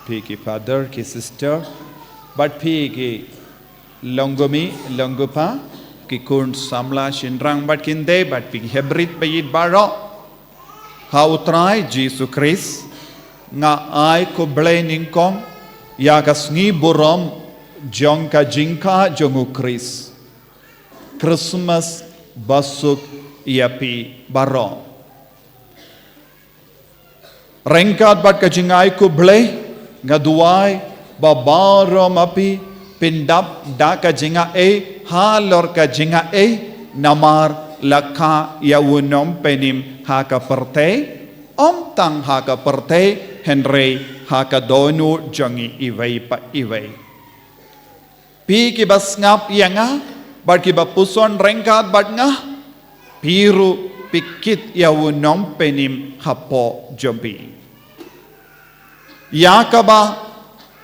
Pi ki father ki sister, but pi ki longomi longopa ki kun samla shinrang but kinde but pi hebrit bayit baro ha utrai Jisu Christ nga ai ko ble ningkong ya kasngi burom jong ka jingka jongu Christ Christmas basuk iapi baro rengkat bat ka jingai ko ble nga duai babaro mapi pindap da ka jinga halor ka jinga namar lakha yawunom penim haka perte om tang haka perte henry haka donu jangi iway pa iway pi ki bas ngap yanga bat ki bapuson rengkat bat nga piru pikit yawunom penim hapo jombi Yakaba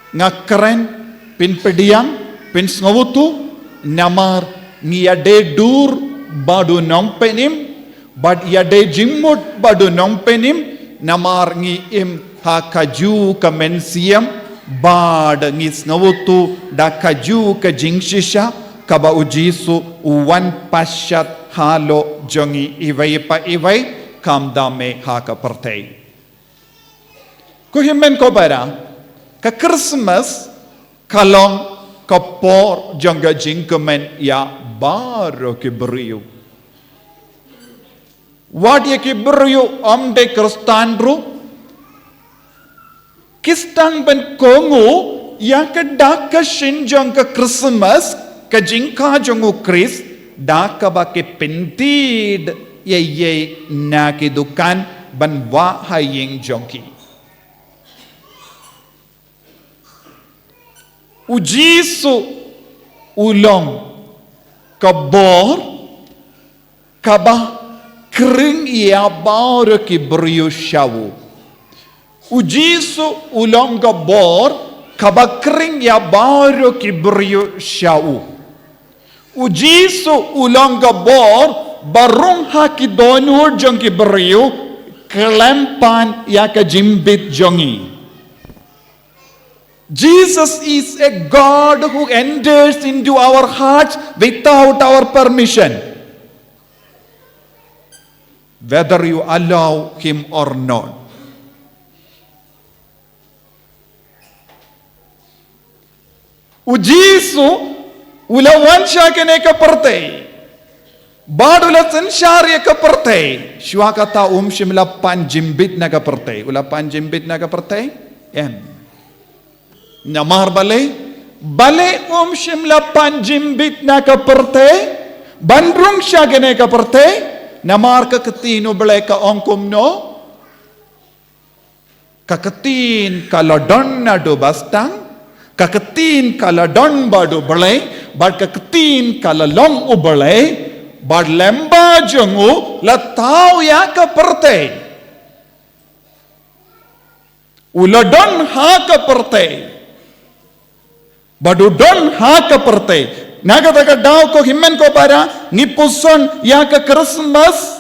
ngakren pin pediang pin sngovutu namar ngiyade dur badu nompenim bad yade jimmut badu nompenim namar ngi im hakaju kamensiam bad ngi sngovutu da kaju ka jingshisha kaba ujisu uwan pashat halo jongi iway pa iway kamdame haka partay Kuhimen ko bara ka Christmas kalong kapor jangga jingkemen ya baro ke beriu. What ye ke beriu de Kristandru kistang ben kongu ya ke daka shinjang ka Christmas ka jingka jangu Chris daka ba ke pentid ye na ke dukan ban wa haying jongki. Jisu ulong kabor kaba kring ia baru ki beriu syawu. Jisu ulong kabor kaba kring ia baru ki beriu syawu. Jisu ulong kabor barung haki donur jong ki beriu kelempan ia ka jimbit jongi. Jesus is a God who enters into our hearts without our permission. Whether you allow him or not. Jisu ulawan siya kene kaparte. Badula sensyari kaparte. Siya kata shimla panjimbit na kaparte. Ula panjimbit na kaparte. Yan. Namar bale shimla panjimbit na kaperte bandrung siya gane kaperte namar kakatino bale ka ongkum no kakatin kaladon na do bastang kakatin kaladon bado bale bad kakatin kalalong ubale bad lemba jongu lataw ya kaperte uladon ha kaperte Badudon ha kaperte nagataka daw ko himmen ko para ngipuson ya ka Christmas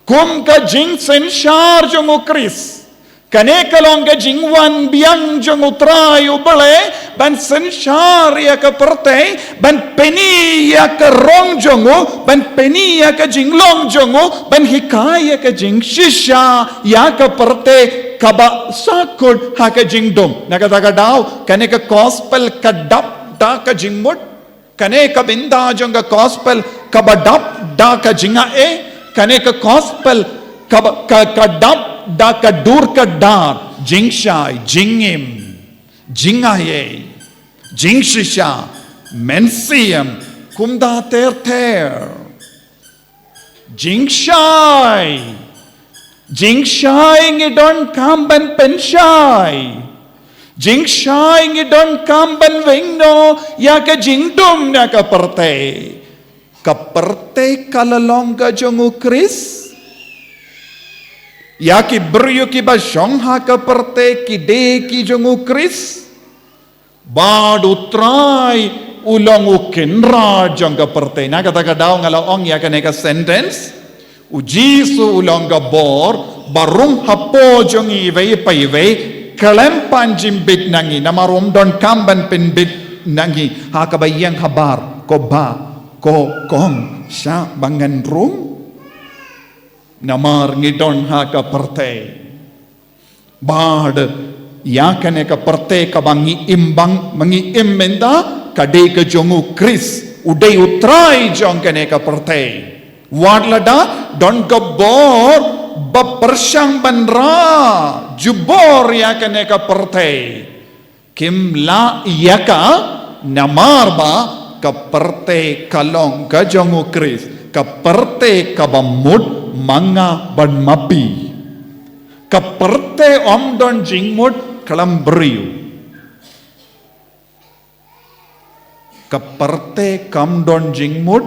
kum ka jing sensyar jong Chris kane kalong ka jingwan biang jong utray ubale ban sensyar ya ka perte ban peni ya ka rong jongo ban peni ya ka jinglong jongo ban hikaya ka jing shisha ya ka perte kaba sakod haka jingdong nakataka daw kane ka gospel kadap da ka jingmut kane ka binda jong ka gospel kabadap da ka jinga kane ka gospel kadap da ka dur ka dar jingshai jingim jingaye jingshisha mensiam kumda ter jingshai Jingshai ngi don kamban penshai. Jingshai ngi don kamban wingno ya ka jingdum na kaperte. Kaperte kalalong ka jongu Chris. Ya ki beriu ki ba shongha kaperte ki de ki jongu Chris. Badu try ulong ukinra jong kaperte. Na kata daw ngalaong ya ka neka sentence. Jisu ulong gabor barung hapo jong iway pa iway kalem panjim bit nangi namar don kamban pin bit nangi hakabayang habar ko ba ko kong sa bangan rum namar ngidon haka partay bad yakane ka partay ka bangi imbang mangi immenda kade ka jongu Chris udai utrai jong kane ka partay wadlada don ka bor bapersang banra jubor yakane ka partay kimla yaka namarba ka partay kalong ka jongu Chris ka partay ka bamud manga banmapi ka partay omdon jingmud kalambriu ka partay kamdon jingmud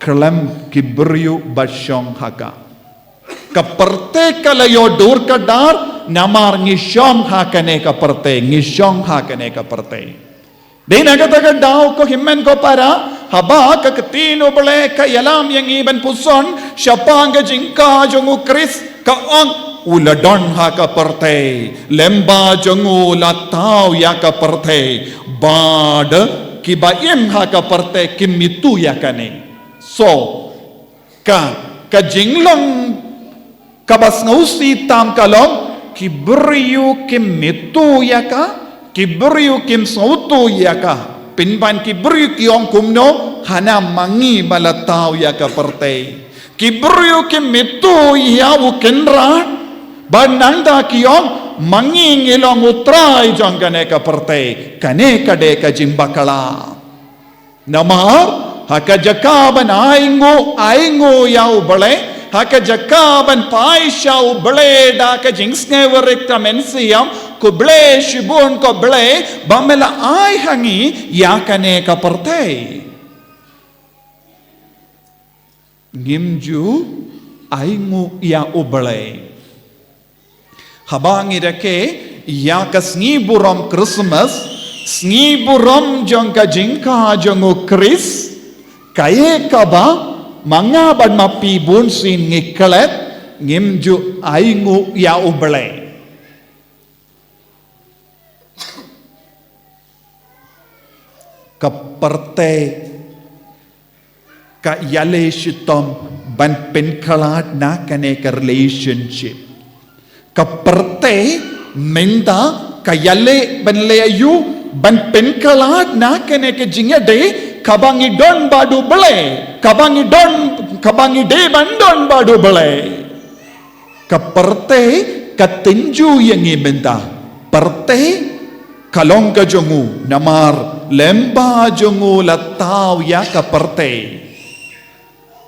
kalam kibriu basyong haka kaparte kalayo dur kadar namar ngishong hakane kaparte ngishong hakane kaparte dinagataga daw ko himmen ko para haba ka katino bale ka yalam yang iban puson syapanga jingka jongu Chris ka ong uladon haka parte lemba jongu latau ya kaparte bad kibaim haka parte kimitu yakane so ka jinglong kabas ngausi tam kalom kibriyu kim mitu yaka kibriyu kim sautu yaka pinban kibriyu kiong kumno hana mangi balatau yaka partay kibriyu kim mitu yawu kenra bananda kiong mangi ngilong utray jong kane ka partay kane kade ka jimbakala namar haka jakaban aingo yau bale haka jakaban paishau bale da ka jingsne warekta mensiam ko bale shibun ko bale bamela ai hangi yakane ka partay ngimju aingo ya ubale habangi rake yaka sniburam Christmas sniburam jongka jingka jongo Chris kaye kaba mga badmapi bunsin ngikalet ngimju aingu ya ubale kaparte ka yale shitom ban penkalat na kane ka relationship kaparte menda ka yale ban leayu ban penkalat na kane ka jingade kabangi don badu bele kabangi de bandon badu bele kaparte katinju yang ibenta parte kalong ka jongu namar lemba jongu latau ya kaparte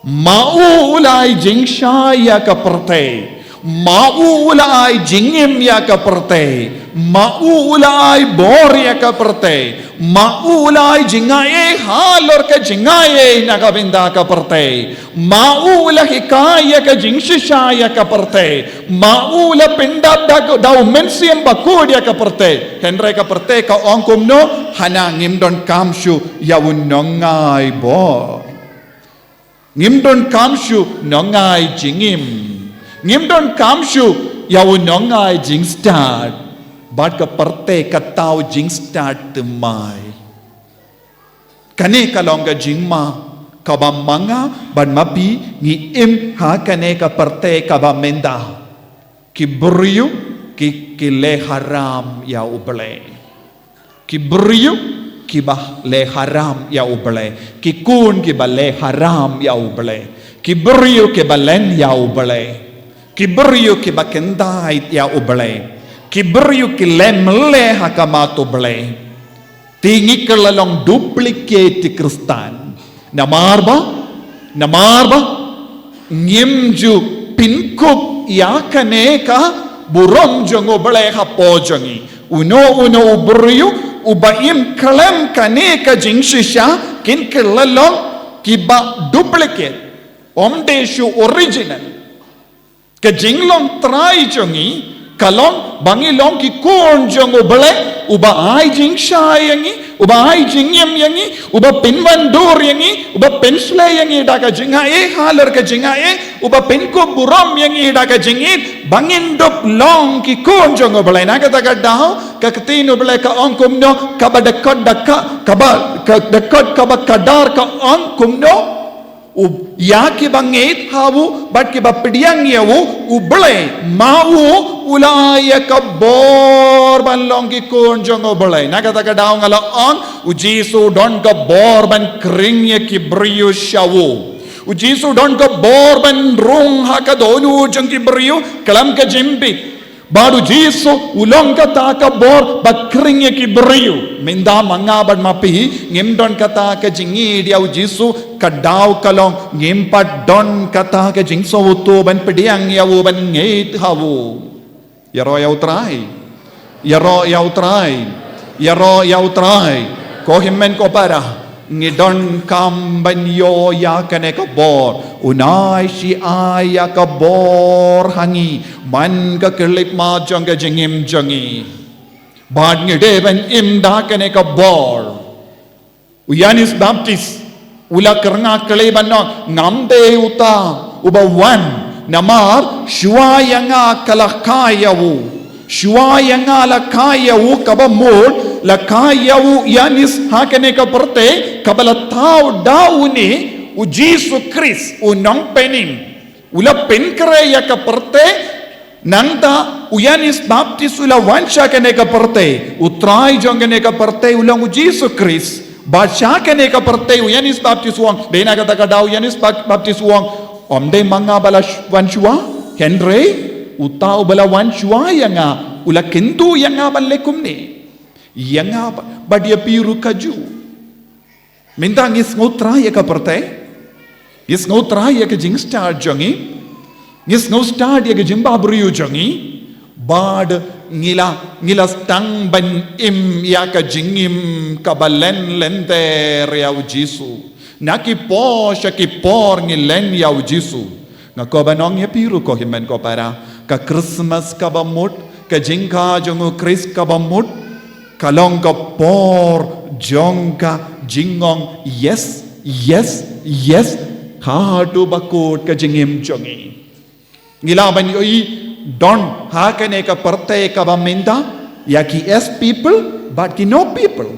maulai jingsha ya kaparte maulai jingim ya kaparte maulai bor ya kaparte maulai jingaye halor ka jingaye nagabinda kaparte maula hikaya ka jingshisha ya kaparte maula pinda daw mensiam bakud ya kaparte henre kaparte ka ongkumno hanangim don kamshu yawun nongai bo ngimdon kamshu nongai jingim ngimdon kamshu yawun nongai jingstad bad ka parte katau jingstad temai kane kalonga jingma kabam manga ban mapi ngi im ha kane ka parte kabam menda kibriyu ki le haram ya ubale kibriyu ki bah le haram ya ubale ki kun ki ba le haram ya ubale kibriyu ki balen ya ubale kibriyu ki ba kendai ya ubale kibriyu ki lemle hakamato bale tingi kelalong duplicate Kristan namarba ngimju pinkuk yakane ka burong jongo bale hapo jongi uno ubriyu ubaim kalem kane ka jingshisha kin kelalong kiba duplicate omdeshu original ka jinglong try jongi kalong bangilong ki kon jong ubale uba ai jing shay yangi uba ai jing yam yangi uba pinwandur yangi uba pensle yangi daga jinga e haler ka jinga e uba penko buram yangi daga jingit bangindop long ki kon jong ubale naga daga daw ka katin ubale ka ong kumno kabadakot dakka kabadakot kabakadar ka ong kumno yaki bangit hawu bat ki bapidiyang yawu ubale mawu ulaya ka bor ban long ki kon jong ubale naga daga daw ngala on Jisu don ka bor ban kring ye ki brio shawu Jisu don ka bor ban rung ha ka donu jong ki brio kalam ka jimbi baru Jisu ulong kata ka bor bakring ye ki brio minda manga ban mapi ngim don kata ka jingi dia Jisu kadaw kalong ngim pat don kata ka jingso to ban pediang ya wo ban ngeit hawo yaro ya utrai ko himmen ko para ngidon kam ban yo ya kane ka bor unai si aya ka bor hangi man ka kelip ma jong ka jingim jongi bad ngide ban im da kane ka bor uyanis baptist ula karanga kale banno ngamde uta ubawan namar shuayanga kalakayawu shuayanga lakayawu kabamol lakayawu yanis hakane ka porte kabala tau dauni Jisu Kris unong penim ula penkre ya ka porte nangta uyanis baptist ula wansha kane ka porte utrai jongane ka porte ulang Jisu Kris Baca kene ka pertei uyanis baptis uang dena kata kada uyanis baptis uang omde manga bala wanshua Henry utau bala wanshua yanga ula kentu yanga balekum ne yanga badia piru kaju minta ngis ngotra ya ka pertei ngis ngotra ya ka jing star jongi ngis ngau star ya ka jimba briu jongi bad ngila stang ban im ya ka jingim ka balen lenter ya Jisu naki posha ki por ngilen ya Jisu ngako banong ya piru ko himen ko para ka Christmas ka bamut ka jingka jongu Chris ka bamut kalong ka por jongka jingong yes ha tu bakut ka jingim jongi ngila ban yo don hakane ka parte ka baminda ya ki es people but ki no people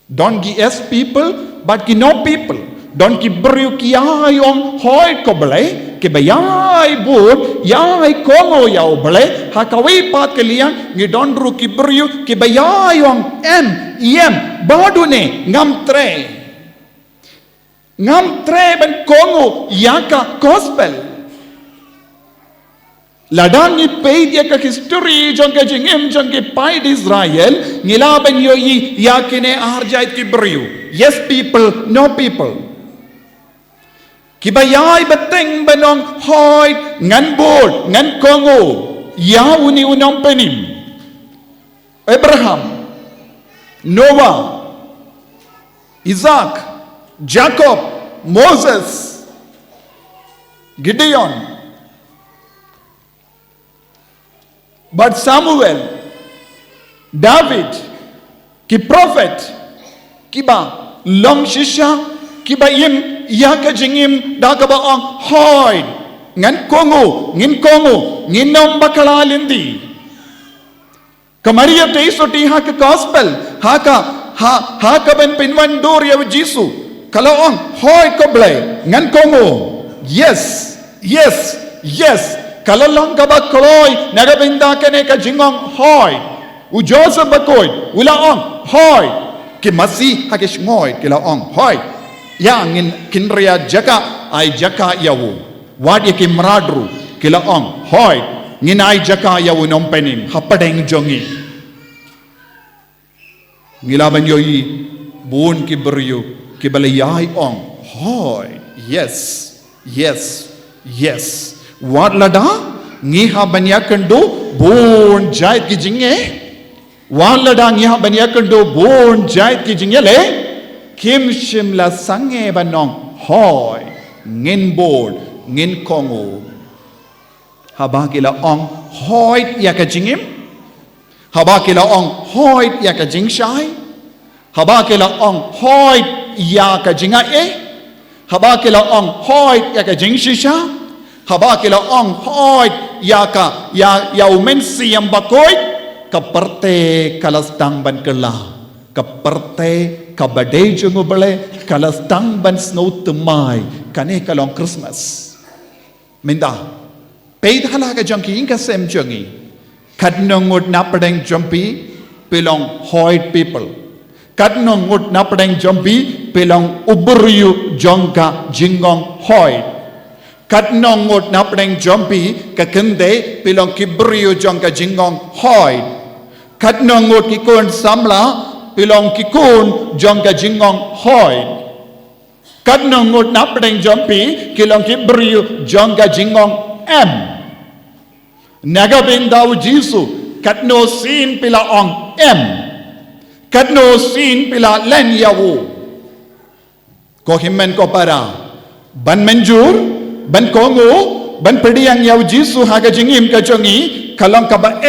don ki es people but ki no people don ki brio ki ayong hoy ko bale ke bayai bur yai kongo ya bale hakawi pat ke liang ngi don ru ki brio ke bayai ong em badune ngam tre ben kongo yaka gospel ladang ni pedia ka history jong ka jingem jong ke paid Israel ngilaban yo yi yakine arjait ki brio yes people no people kibayai beteng benong hoy ngan bol ngan kongo ya uni unong penim Abraham Noah Isaac Jacob Moses Gideon but Samuel, David, ki prophet, kiba long shisha, kiba im yaka jingim dakaba ang hoy ngin kongo ngin nom bakalalindi kamaria teisoti haka gospel haka ben pinwandur ya Jisu kalaong hoy koble ngan kongo yes kalalong kaba koloy nagabinda kene ka jingong hoy u Joseph bakoy ulaong hoy ki Masi hakish ngoy kilaong hoy yang in kinria jaka ay jaka yawu wadi ki mradru kilaong hoy nginay jaka yawu nompenin hapadeng jongi ngilaban yoyi bun ki beryu ki balayay ong hoy yes what lada ngiha banyakandu bon jait ki jinge wan lada ngiha banyakandu bon jait ki jinge le kim shimla sange banong hoy ngin bol ngin kongo haba kila ong Hooid ya ka jingim, haba kila ong Hooid ya ka jing shai, haba kila ong Hooid ya ka jinga haba kila ong Hooid ya ka jing shisha, haba kila ong Hooid ya umen siyam bakoy, kaparte kalastang ban kala, kaparte kabade jungubale kalastang ban snow tumay, kane kalong Christmas. Minda, paid halaga junkie inka sem jungi, kadnong would napadang jumpy, pilong Hooid people. Kadnong would napadang jumpy, pilong uburiyu jonka jingong Hooid. Kadnong would napadang jumpy, kakende, pilong kiburiyu jonka jingong Hooid. Kadnong would kikun samla, pilong kikun jonka jingong Hooid. Kadnong would napadang jumpy, kilong kiburiyu jonka jingong Nagabing daw Jisu, kadno sin pila ong kadno sin pila len yawu. Ko himmen ko para, ban menjur, ban kongo, ban pediyang yaw Jisu haga jingim ka jongi, kalong ka ba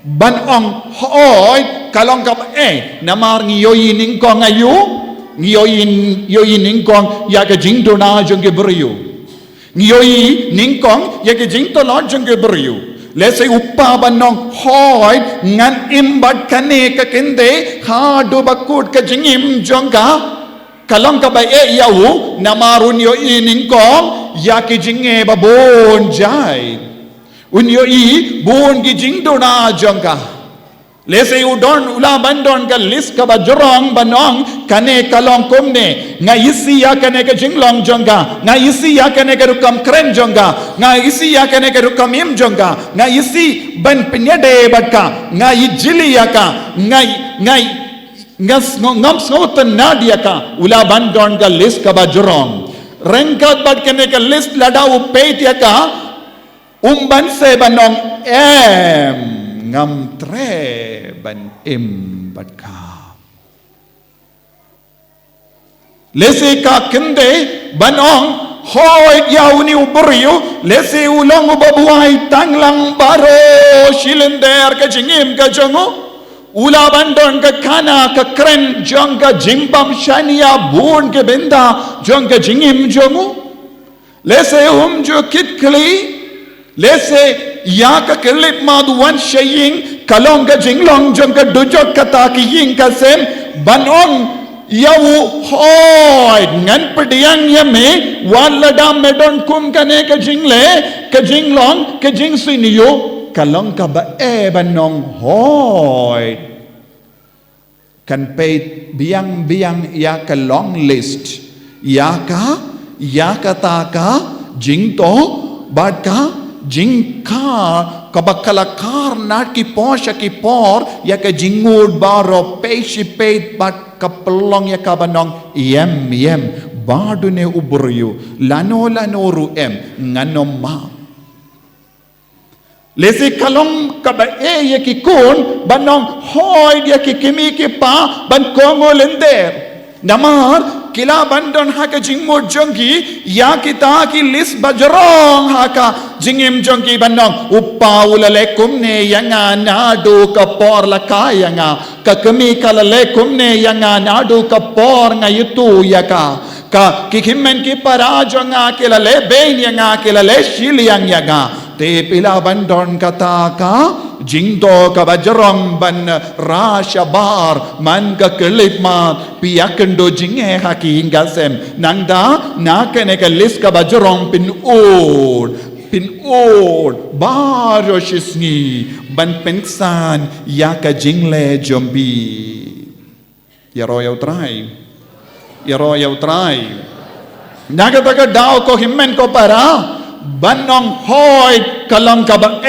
ban ong Hooid, kalong ka ba namar ngiyoyin ningkong ayu, ngiyoyin ningkong yaga jingdo na jongi beriyu. Ngiyoyi ningkong yagi jingto lord jong geberiu lese uppa banong Hooid ngan imbat kane ka kende ha do bakut ka jingim jongka kalong ka ba yawu namarun yo iningkong yaki jinge babon jai unyo bon gi jingdo na jongka lese udon ula bandon ka list ka ba jorong banong kane kalong kumne nga isi ya kane ka jinglong jongga nga isi ya kane ka rukam kren jongga nga isi ya kane ka rukam im jongga nga isi ban penyade badka nga ijili ya ka ngam sngotan nadia ka ula bandon ka list ka ba jorong rengkat bad kane ka list lada upet ya ka umban se banong ngam tre ban bat ka lese ka kende banong Hooid yauni uburiu lese ulong ubabuai tanglang baro shilender ka jingim ka jongo ula bandon ka kana ka kren jong ka jimbam shania bun ke benda jong ka jingim jongo lese jo kitkli lese ya ka kelip madu wan shaying kalong ka jinglong jong ka dujok kata ki ying ka sem banong yawu Hooid ngan pediyang yame walada medon kum kane ka jingle ka jinglong ka jing siniyo kalong ka ba banong Hooid kan pay biang ya ka long list ya ka ta ka jingto bad ka jingka kabakalakar nat ki posha ki por ya ka jingud baro peshi peit bat kapelong ya kabanong yem badune uburiyu lanoru nganom ma lesi kalong kaba ya ki kun banong Hooid ya ki kimi ki pa ban kongo lender namar kila bandon haka jingmur jongki ya kita ki list bajrong haka jingim jongki bandong uppa ulale kumne yanga nadu kapor lakaya nga kakami kalale kumne yanga nadu kapor nga yutu yaka ka kikhimen ki parajo nga kilale ben yanga kilale shiliang yaga te pila bandon kata ka jingdo ka bajrong ban rasha bar man ka kelip ma piakendo jinge haki ingasem nangda nakene ka list ka bajrong pin od baro shisni ban pensan ya ka jingle jombi yaro yaw try nagataga daw ko himmen ko para banong Hooid kalang ka ba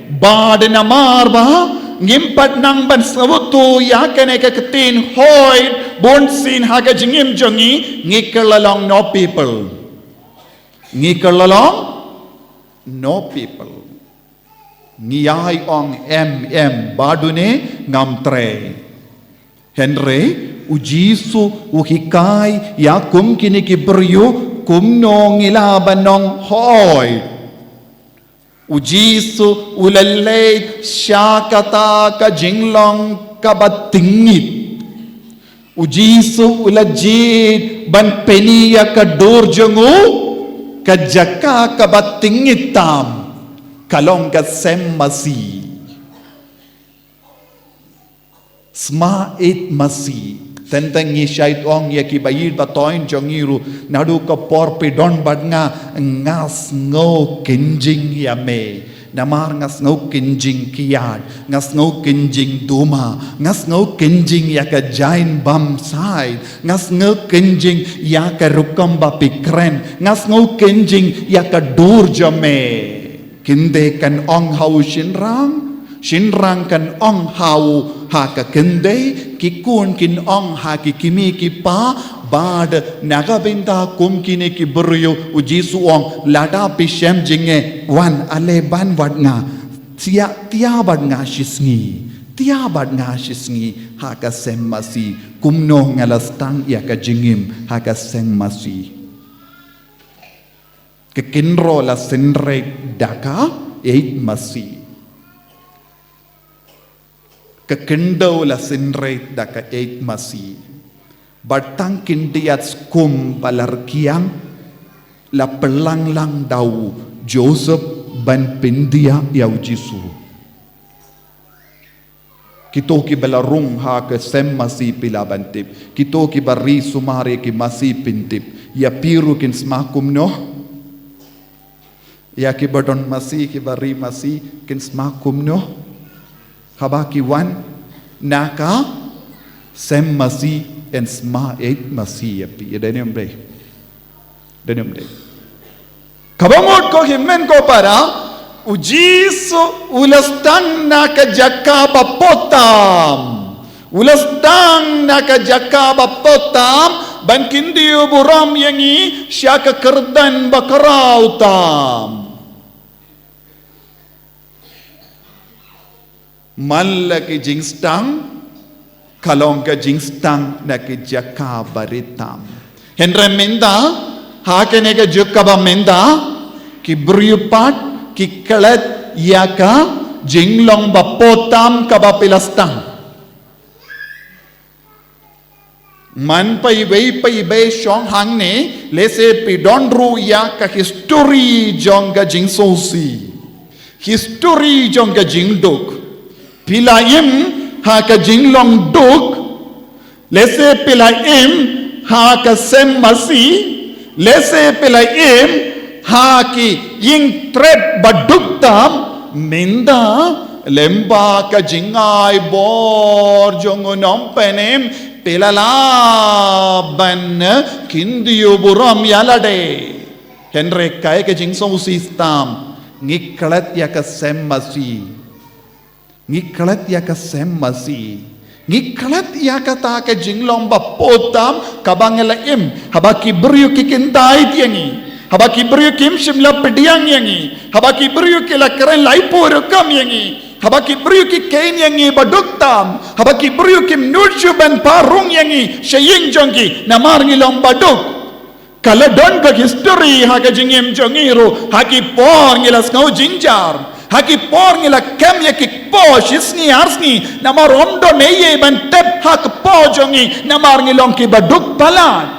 bad namar ba ngimpat nang ban sabutu ya kene ka katin Hooid bonsin haga jingim jongi ngikalalong no people ngiyay ong badune ngamtre Henry ujisu uhikay ya kum kini kibriyo kumno ngilaban nong Hooid Jisu ulalay syakata ka jinglong kabatingit. Jisu ulajid ban peniya ka durjongu ka jaka kabatingitam kalong ka Masi. Sma it Masi. Tentang ngisait ong ya ki bayid batoin jongiru nadu ka porpi don bad nga ngas ngo kinjing yame namar ngas ngo kinjing kiyad ngas ngo kinjing duma ngas ngo kinjing ya ka jain bam side ngas ngo kinjing ya ka rukam ba pikren ngas ngo kinjing ya ka dur jame kinde kan ong hau Shinrang kan ong hau ha ka kende kikun kin ong ha ki kimi ki pa bad nagabinda kum kine ki buryo Jisu ong lada pishem jinge wan ale ban wad nga tia bad nga shisngi ha ka Masi kumno ngalastang ya ka jingim ha ka Masi ke kinro la sinre daka Masi Kekendau la sinreit da ka Masi. Batang kindiat skum balarkiang la pelanglang dau Joseph ban pindia yau Jisu. Kito ki balarung ha ke Masi pila bantip. Kito ki bari sumare ki Masi pintip. Ya piru kin smakum no. Ya ki badon Masi ki bari Masi kin smakum no. Habaki wan naka Masi and sma Masi api denem day kabangot ko himmen ko para Jisu ulastang naka jakaba potam ban kindi buram yangi syaka kerdan bakarautam Malaki jingstang kalong ka jingstang na ki jaka baritam. Henry menda hakene ka jukaba menda ki bryupat ki kalat yaka jinglong bapotam kabapilastang. Man pa ibe shong hang ne lese pidonru yaka history jong ka jingsosi. History jong ka jingduk. Pilaim ha ka jinglong duk lese pilaim ha ka Masi lese pilaim ha ki ying tret baduktam minda lemba ka jingay bor jongunom penem pilalaban kindiyo buram yalade Henry kay ka jingsong sistam ngikalat ya ka Masi Ngikalat ya ka Masi ngikalat ya ka ta ka jinglong bapotam kabangelaim habaki bryu kikintay tiyangi habaki bryu kim shimla pediang yangi habaki bryu kila karen laipur kam yangi habaki bryu ki kain yangi baduktam habaki bryu kim nurju ban parung yangi shaying jongki namar ngilong baduk kala don ka history ha ka jingim jongiru haki por ngilas ngau jinjar Haki por ngila kem ya ki po shisni arsni namar ondo neye ban tep hak po jongi namar ngilong ki baduk palan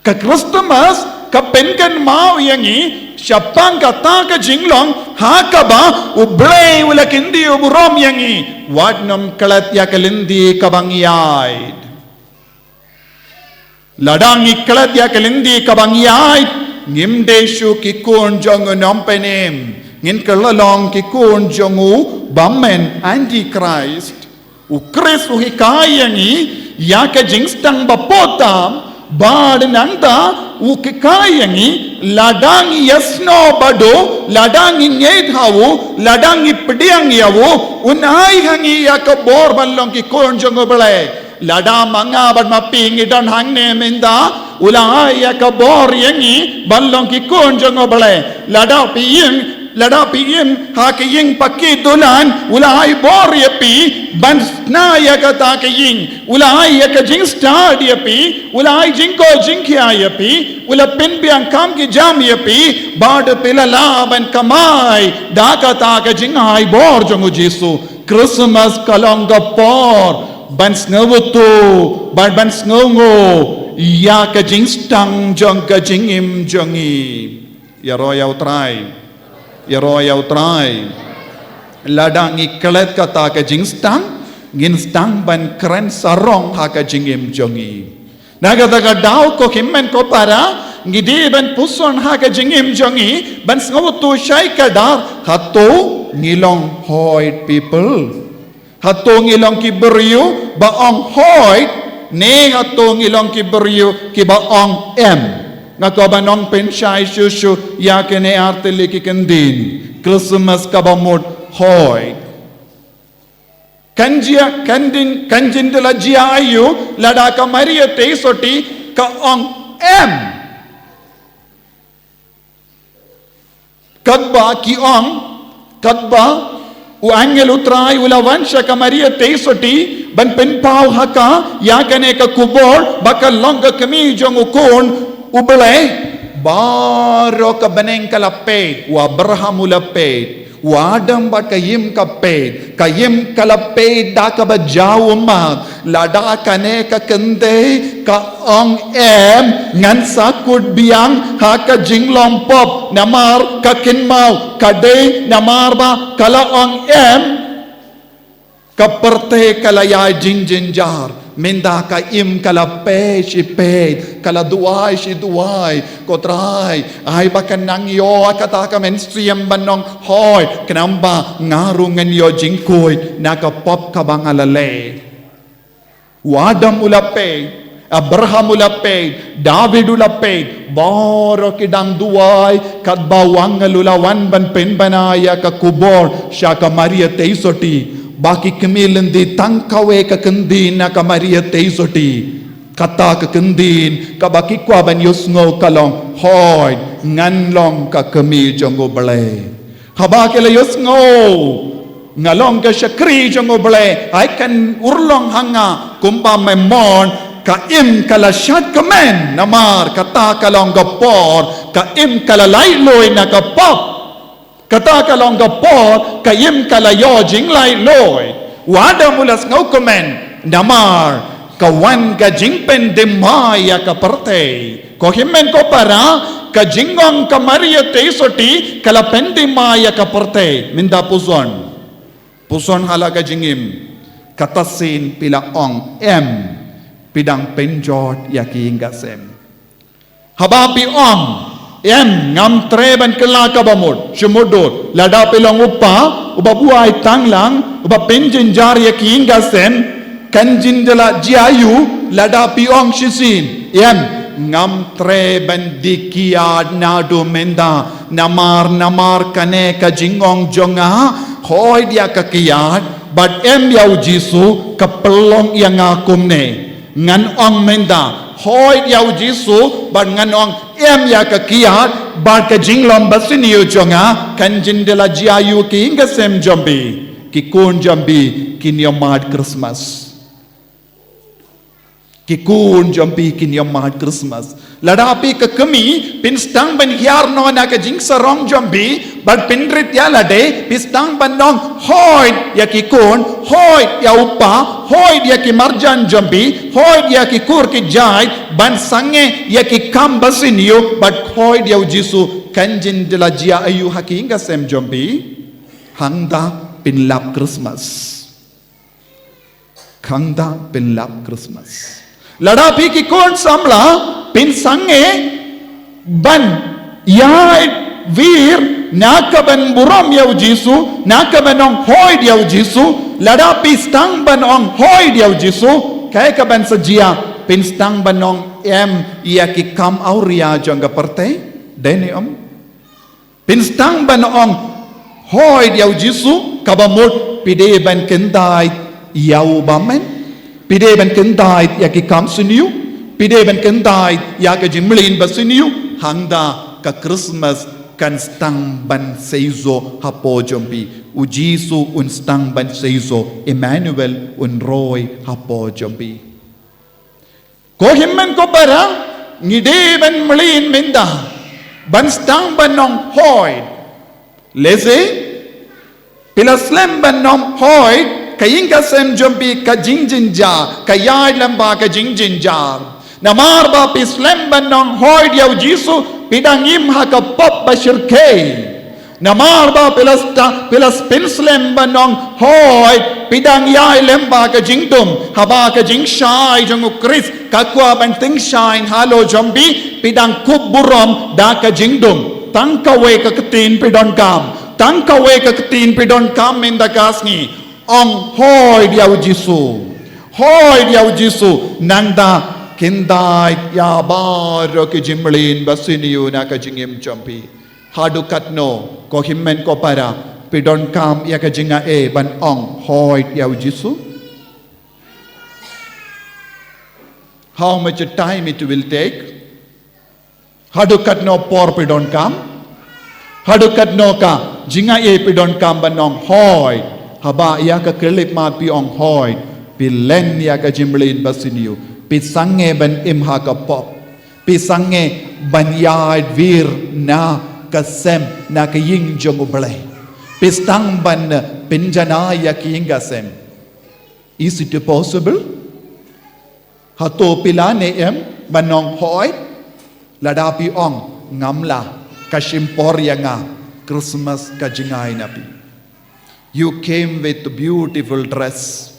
ka Christmas ka penkan mau yangi syapang kata ka jinglong haka ba ublay wala kindi uburom yangi wadnom kalat ya kalindi kabangyay ladangi kalat ya kalindi kabangyay ngimdeshu ki kun jong nompenem ngin kalalong kikun jongu bamen antichrist ukris uhikayangi yaka jingstang bapotam bad nangda ukikayangi ladangi yasno bado ladangi ngedhawu ladangi pediang yawu unai hangi yaka bor ballong kikun jongu bale lada manga bad mapingi dan hangne minda ulaya ka bor yangi ballong ki konjongo bale lada piyeng ladapim hakiying pakidulan ulai boryapi bansnaya katakiying ulai yakajing stadiapi ulai jingko jingkiayapi ulapin biang kam ki jamyapi bad pilala ban kamai dakata ka jingai bor jongu Jisu Christmas kalonga por bans ngawutu bans ngongo ya ka jing stang jong ka jingim jongi ya royal try ladang ikelet kata ka jing stang ngin stang ban keren sarong ha ka jingim jongi nagata ka daw ko himmen ko para ngidi ban puson ha ka jingim jongi ban ngawutu shai ka dar hato ngilong Hooid people hato ngilong ki beryu baong Hooid ne hato ngilong ki beryu ki baong ngakabanong pensyai Jisu ya kene artili ki kendin Christmas kabamut Hooid kanjin dela jia ayu lada ka Maria teisoti ka ong kadba ki ong kadba u angel utrai ula vansha ka Maria teisoti ban penpau haka ya kene ka kubor bakal longa kami jong ukon ubelai baro ka beneng kalapet wa Abraham ulapet wa Adam ba kayim kayim kalapet da ka bajaw mat lada kane ka kende ka ong ngan sakut biang ha ka jinglom pop namar ka kinmau kade namar ba kala ong ka perte kala ya jinjar minda ka kala pe si pe kala duai si duai kotrai ai bakan nang yo kata ka menstriam banong Hooid kenamba ngarungan yo jingkoy naka pop ka bangalale wadam ulape Abraham ulape David ulape boro kidang duai kat bawang lulawan ban penbanaya ka kubor siya ka Maria teisoti baki kemilindi tangkawe ka kendin na ka Maria teisoti kata ka kendin ka baki kwa ban yusngo kalong Hooid nganlong ka kemi jongo bale habake la yusngo ngalong ka syakri jongo bale ai kan urlong hanga kumpa memon ka kala syat kemen namar kata kalong gapor ka kala lailoy na ka pop kata kalong gapor kayim kala yo jing lai loy wada mulas ngau komen namar kawan ka jingpen demaya ka perte ko himmen ko para ka jingong ka Maria teisoti kala pendemaya ka perte minda puson hala ka jingim katasin pila ong pidang penjot yaki ingasem habapi ong ngam treban kelaka bamod shumodot lada pelong uba buai tanglang uba penjen jari ki ingasem kanjin dela jiayu lada piong shisin ngam treban dikiad nadu menda namar kane ka jingong jonga Hooid ya ka kiad but yau Jisu kapelong yang akum ne ngan ong menda Hooid yau Jisu but ngan ong ya ka kiat bar ka jinglom basiniyo jonga kanjin dela jiayu ki ingasem jombi ki kun jombi kinyomad Christmas ki kun jombi kinyomad Christmas ladapi ka kami pinstang ban hiar no na ka jing sarong jombi but pinrit ya lade pistang ban nong Hooid ya ki kun Hooid ya upa Hooid ya ki marjan jombi Hooid ya ki kur ki jai ban sange ya ki kam basiniyo but Hooid ya Jisu kanjin dela jia ayu haki ingasem jombi hangda pinlap Christmas ladapi ki kun samla pin sange ban yaid vir nakaban buram yau Jisu nakaban ong Hooid yau Jisu ladapi stang ban ong Hooid yau Jisu kaya kaban sajia pin stang ban ong iya ki kam auria jangga perte deni pin stang ban ong Hooid yau Jisu kabamut pide ban kendai yau bamen pide ban kendai ya ki kam suniu pide ban kendai ya ka jimlin basiniu hangda ka Christmas kan stang ban seizo hapo jombi. U Jisu un stang ban seizo Emmanuel un roy hapo jombi. Ko himmen ko para ngide ban mlin minda ban stang ban nong Hooid. Leze pilaslem ban nong Hooid kaying kasem jombi ka jingjinja kayay lamba ka jingjinja. Namar ba pislem ban nong Hooid yaw Jisu pidangim ha ka pop bashirkay. Namar ba pilas pinslem ban nong Hooid pidang yay lemba ka jingdum haba ka jingshai jong ukris kakwa ban ting shine halo jombi pidang kuburom da ka jingdum tangkawe ka ketin pidon kam tangkawe ka ketin pidon kam in da kasni ong Hooid yaw Jisu Hooid yaw Jisu nangda Kindai ya baro ki jimlin basiniyu na ka jingim jombi hadu katno ko himmen ko para pidon kam ya ka jinga ban ong Hooid yaw Jisu. How much time it will take? Hadu katno por pidon kam hadu katno ka jinga pidon kam ban ong Hooid haba ya ka kelip ma pi ong Hooid pilen ya ka jimlin basiniyu pisange ban imha ka pop pisange ban yard vir na kasem na kaying jong ublay pistang ban pinjana ya kiying kasem. Is it possible? Hato pilane banong Hooid ladapi ong ngamla kashimpor ya nga Christmas kajingay napi. You came with beautiful dress.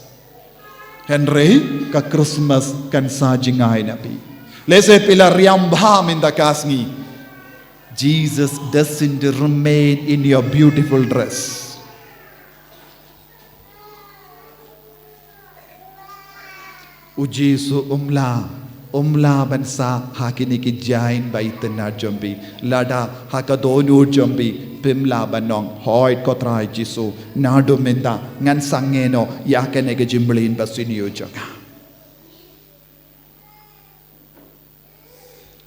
Henry ka Christmas kan sajingay napi. Lese pila riyambham in the kasni. Jesus doesn't remain in your beautiful dress. U Jisu umla bansa hakini ki jain baitan na jombi lada hakadonu jombi pimla banong Hooid ko try Jisu nado menda ngan sangeno yakene ke jimblin basiniyo jaga.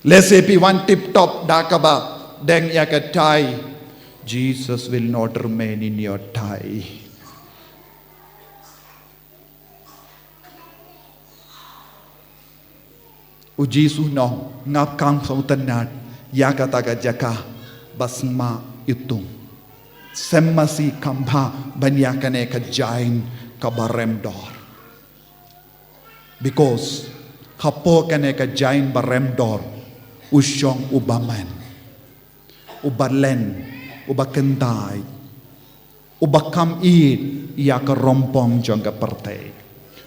Lesepi one tip top dakaba deng yaka tie. Jesus will not remain in your tie. U Jisu no ngap kang sautanat yaka taga jaka basma itung semmasi kambha banyakane ka jain ka barem dor because kapo kane ka jain barem dor usyong ubaman ubalen ubakendai ubakam id yaka rompong jong ka partay.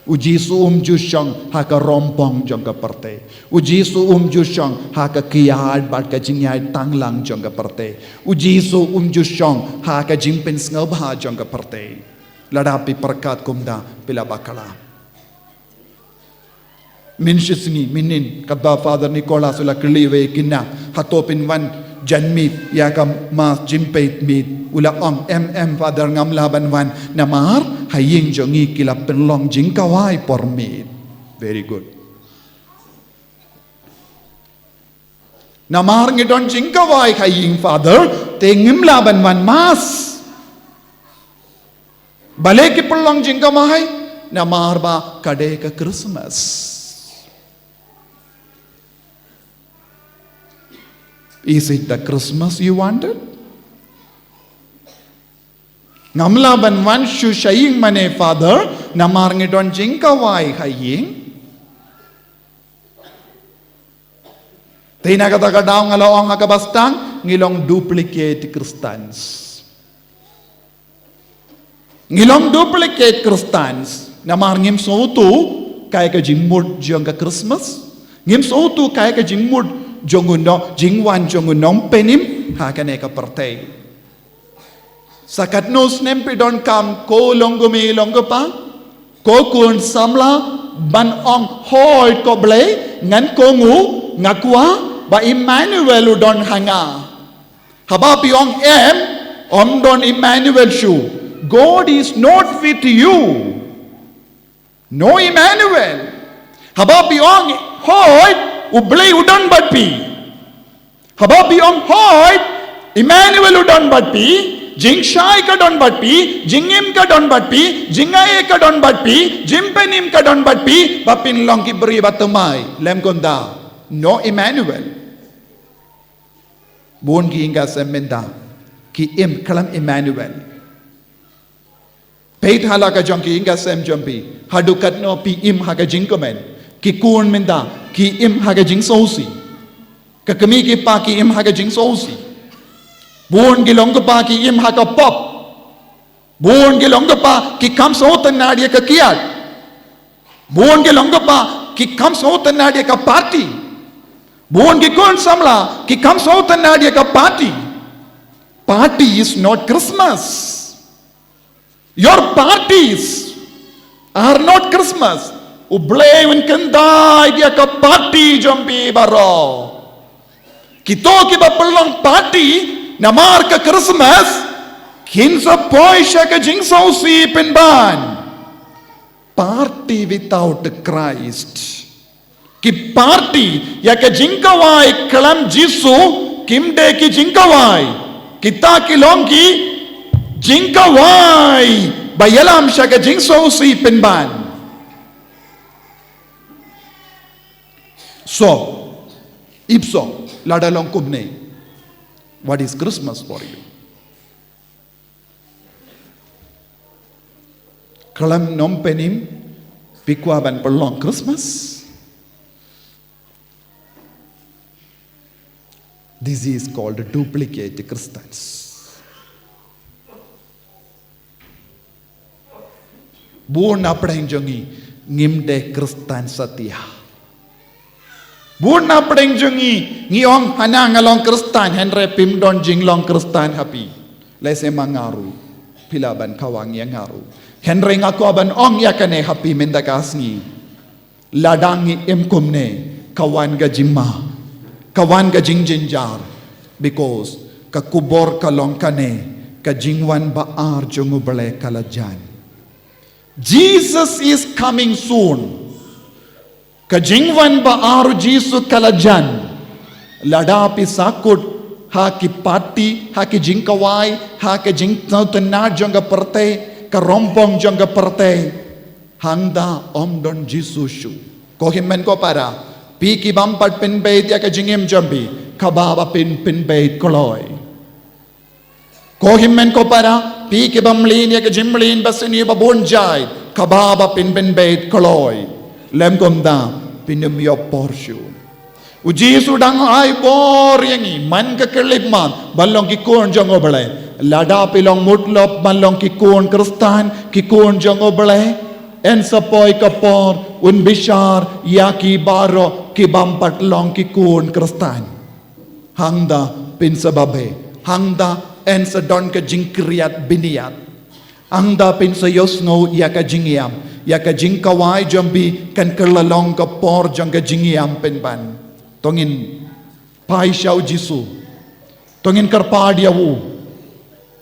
U Jisu jusyong haka rompong jong ka parte. U Jisu jusyong haka kiyad bat ka jingyay tanglang jong ka parte. U Jisu jusyong haka jimpin ngabha jong ka parte. Ladapi perkat kumda pila bakala. Minshisni minin kadba Father Nicolas ula kliwe kinna hatopin wan janmit yaka mas jimpait mit ula ong Father ngamlaban wan namar haying jongi kilap penlong jingkawai por mit. Very good. Namar ngidon jingkawai haying Father tengim laban wan mas bale ki penlong jingkawai namar ba kade ka Christmas. Is it the Christmas you wanted? Ngamla ban wan shu shaying mane Father namar ngidon jingkawai haying tina kata kadaw ngalaong akabastang ngilong duplicate Christians namar ngim sautu kaya ka jingmud jong ka Christmas ngim sautu kaya ka jingmud jonguno jingwan jongunong penim hakane ka partay sakat nos nempidon kam ko longgumi longgopa ko kun samla ban ong Hooid ko ble ngan ko ngu ngakwa ba Emmanuel udon hanga haba piong don Emmanuel shu God is not with you no Emmanuel haba piong Hooid ublay udon badpi haba piong Hooid Emmanuel udon batpi, jing shai ka don batpi, jingim ka don batpi, jingaye ka don batpi, jimpenim ka don batpi, bapin long ki beri batumai, lem konda. No Emmanuel. Buon ki inga semenda, ki im kalam Emmanuel. Peit hala ka jong ki inga sem jompi, hadukat no pi im haga jingkomen, ki kun menda, ki im haga jing sosi, kakami ki pa ki im haga jing sosi. Buon gilong pa ki im haga pop, buon gilong pa ki kam sotan nadia ka kiat, buon gilong pa ki kam sotan nadia ka party, buon gikon samla ki kam sotan nadia ka party. Party is not Christmas. Your parties are not Christmas. Ublay win kanda dia ka party jompi baro. Kito ki bapalong party namar ka Christmas, kinsa poi siya ka jing sausi pinban. Party without Christ. Ki party ya ka jingkawai kalam Jisu, kimde ki jingkawai. Kita kilong ki jingkawai. Bayalam siya ka jing sausi pinban. So, ipso, ladalong kubne. What is Christmas for you? Kalam nom penim pikwaban perlong Christmas. This is called duplicate Christians. Buon apdeng jongi ngimde Kristen setia. Buon apdeng jongi ngiong hanang along Kristen henre pimdon jing long Kristen happy. Lese mangaru pilaban kawang yang ngaru. Henre ngaku aban ong yakane happy mendakasngi. Ladangi imkumne kawan gajima. Kawan gajing jinjar. Because kakubor kalong kane kajingwan baar jungubale kalajan. Jesus is coming soon. Kajingwan baaru Jisu kalajan. Ladapi sakut haki pati, haki jingkawai, haki jingtautenar jangga perte, karompong jangga perte. Hangda omdon Jisu shu. Kohimen ko para. Piki bampat pinbait ya kajingim jambi. Kababa pinbait koloy. Kohimen ko para. Piki bamlin ya kajimlin basini babunjay. Kababa pinbait koloy. Lem komda pinum yo porsyu. Uji sudang ay por yangi man ka kelipman balong kikon jong obale. Lada pilong mutlop balong kikon Kristan kikon jong obale. En sapoy kapor un bishar yaki baro kibampat long kikon Kristan. Hangda pinsababe. Hangda en sadon ka jingkriat biniat. Hangda pinsayosngo yaka jingiam. Yaka jingkawai jambi kan kerlalong ka por jangga jingiam penban. Tongin pai siyaw Jisu. Tongin karpadiawu.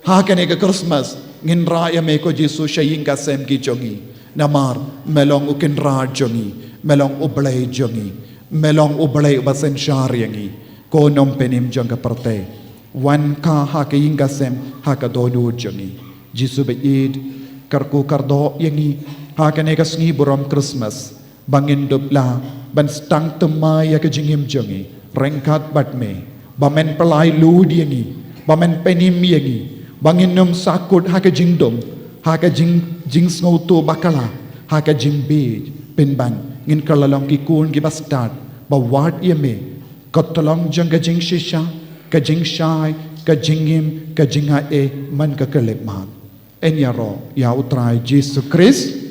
Hakane ka Christmas. Ngin raya me ko Jisu siya ka sem ki jongi. Namar melong ukin ra jongi. Melong ublay jongi. Melong ublay basen syariangi. Konom penim jangga parte. Wan ka haka ka sem haka donu jongi. Jisu beid karku kardo yangi. Hakane kasngi buram Christmas. Bangin dupla. Ban stang temay ya kajingim jongi. Rengkat batme. Bamen pelai lud yangi. Bamen penim yangi. Bangin num sakut haka jingdom. Haka jing snautu bakala. Haka jing bej. Pinban. Ngin kalalong kikun gibastad. Bawat yame. Kotolong jang kajing shisha. Kajing syai. Kajingim. Kajinga man kakalipman. Enyaro. Ya utray Jesus Christ.